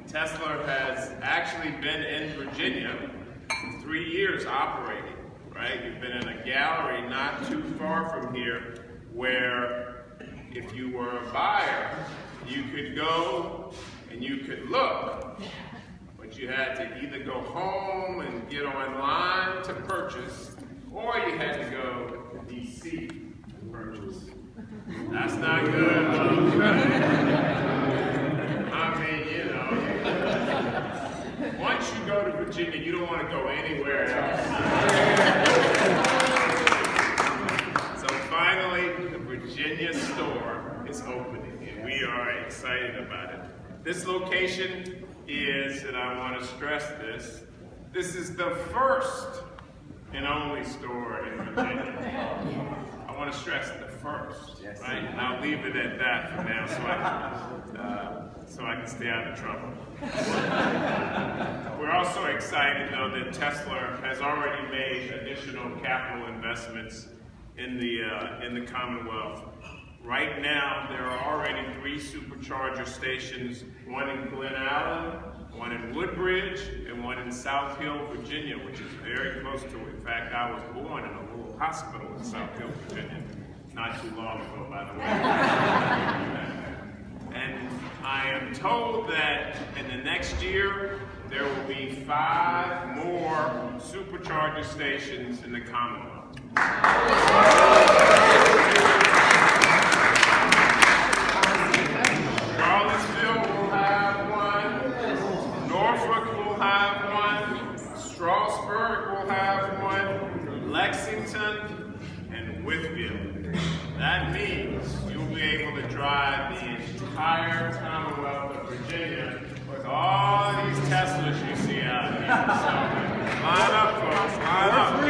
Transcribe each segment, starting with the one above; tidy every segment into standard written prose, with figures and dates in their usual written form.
Tesla has actually been in Virginia for 3 years operating, right? You've been in a gallery not too far from here where if you were a buyer, you could go and you could look, but you had to either go home and get online to purchase, or you had to go to DC to purchase. That's not good. I mean, you know, once you go to Virginia, you don't want to go anywhere else. So finally, the Virginia store is opening, and we are excited about it. This location is, and I want to stress this, this is the first and only store in Virginia. I want to stress the first, right? And I'll leave it at that for now so I can stay out of trouble. We're also excited, though, that Tesla has already made additional capital investments in the Commonwealth. Right now, there are already 3 supercharger stations, one in Glen Allen, one in Woodbridge, and one in South Hill, Virginia, which is very close to it. In fact, I was born in a little hospital in South Hill, Virginia, not too long ago, by the way. And I am told that in the next year, there will be 5 more supercharger stations in the Commonwealth. Charlottesville will have one, Norfolk will have one, Strasburg will have one, Lexington, and Whitfield. That means you'll be able to drive the entire Commonwealth of Virginia with all these Teslas you see out here. So, line up, folks, line up.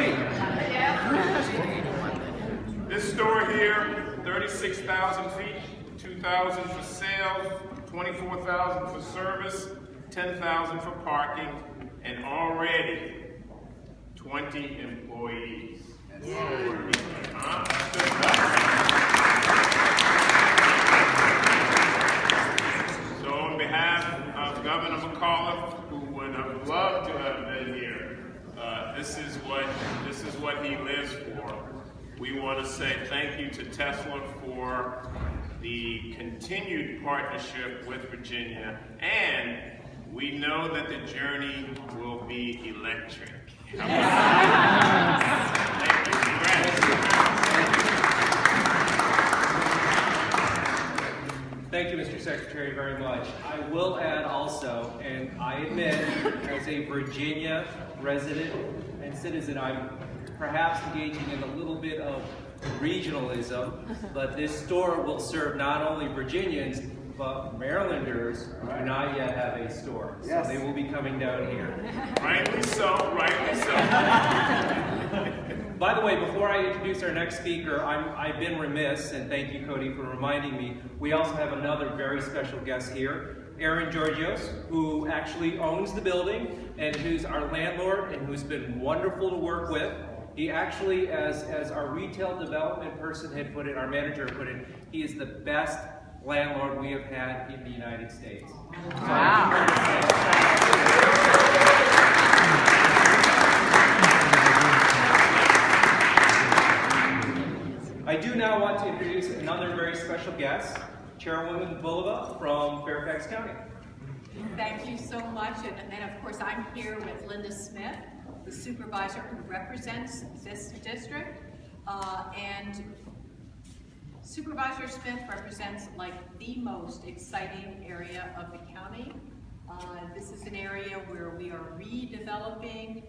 This store here, 36,000 feet, 2,000 for sales, 24,000 for service, 10,000 for parking, and already 20 employees. So on behalf of Governor McAuliffe, who would have loved to have been here, this is what he lives for. We want to say thank you to Tesla for the continued partnership with Virginia, and we know that the journey will be electric. Thank you. Thank you, Mr. Secretary, very much. I will add also, and I admit, as a Virginia resident and citizen, I'm perhaps engaging in a little bit of regionalism, but this store will serve not only Virginians, but Marylanders do not yet have a store. So they will be coming down here. Rightly so, rightly so. By the way, before I introduce our next speaker, I've been remiss, and thank you, Cody, for reminding me. We also have another very special guest here, Aaron Georgios, who actually owns the building and who's our landlord and who's been wonderful to work with. He actually, as our retail development person had put it, our manager put it, he is the best landlord we have had in the United States. Wow. I do now want to introduce another very special guest, Chairwoman Bulova from Fairfax County. Thank you so much, and of course I'm here with Linda Smith, the supervisor who represents this district, and Supervisor Smith represents like the most exciting area of the county. This is an area where we are redeveloping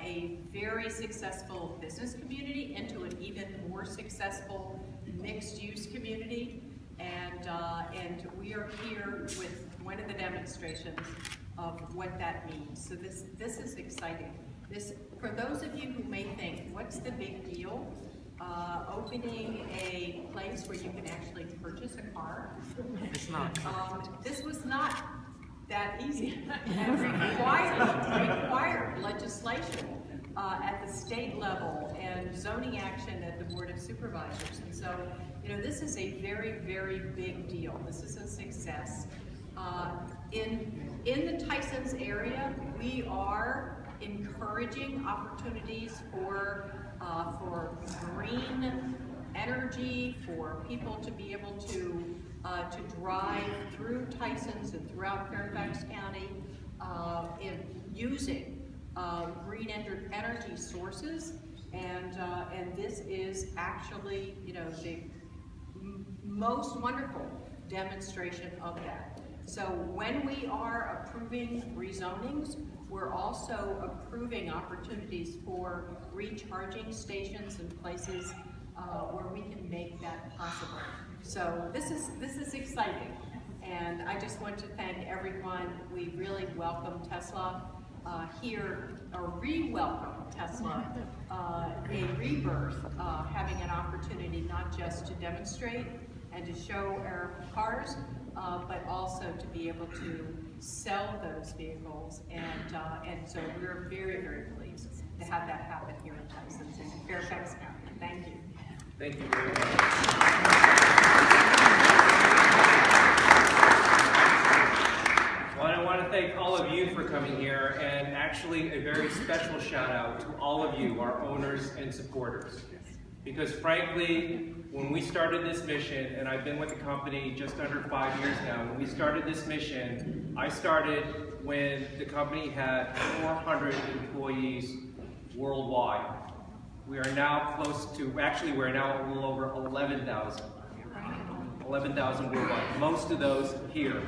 a very successful business community into an even more successful mixed-use community, and we are here with one of the demonstrations of what that means. So this is exciting. For those of you who may think, what's the big deal? Opening a place where you can actually purchase a car. It's not. This was not that easy and required legislation at the state level and zoning action at the Board of Supervisors. And so, you know, this is a very, very big deal. This is a success. In the Tysons area, we are encouraging opportunities for green energy, for people to be able to drive through Tysons and throughout Fairfax County in using green energy sources, and this is actually, you know, the most wonderful demonstration of that. So when we are approving rezonings, we're also approving opportunities for recharging stations and places where we can make that possible. So this is exciting, and I just want to thank everyone. We really welcome Tesla here, or re-welcome Tesla, a rebirth, having an opportunity not just to demonstrate and to show our cars, but also to be able to sell those vehicles, and so we're very, very pleased to have that happen here in Tysons and Fairfax County. Thank you. Thank you very much. Well, I want to thank all of you for coming here, and actually a very special shout out to all of you, our owners and supporters. Because frankly, when we started this mission, and I've been with the company just under 5 years now, when we started this mission, I started when the company had 400 employees worldwide. We are now close to, actually we're now a little over 11,000. 11,000 worldwide, most of those here.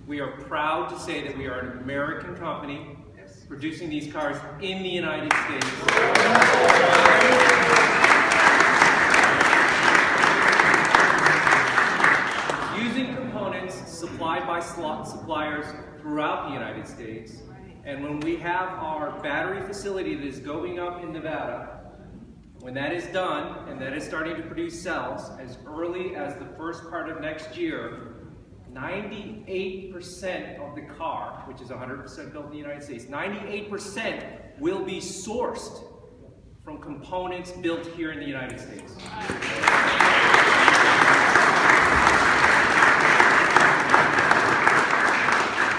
We are proud to say that we are an American company producing these cars in the United States. Using components supplied by suppliers throughout the United States. And when we have our battery facility that is going up in Nevada, when that is done, and that is starting to produce cells as early as the first part of next year, 98% of the car, which is 100% built in the United States, 98% will be sourced from components built here in the United States.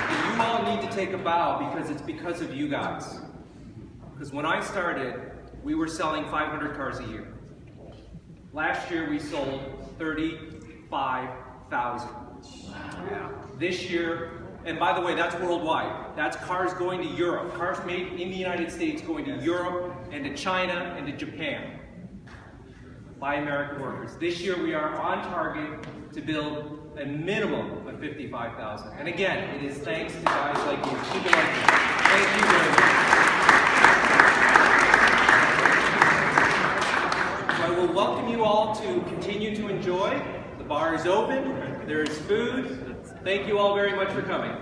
And you all need to take a bow, because it's because of you guys. Because when I started, we were selling 500 cars a year. Last year we sold 35,000. This year, and by the way, that's worldwide. That's cars going to Europe. Cars made in the United States going to Europe and to China and to Japan by American workers. This year we are on target to build a minimum of 55,000. And again, it is thanks to guys like you. Keep it like this. Thank you very much. I will welcome you all to continue to enjoy. The bar is open. There is food. Thank you all very much for coming.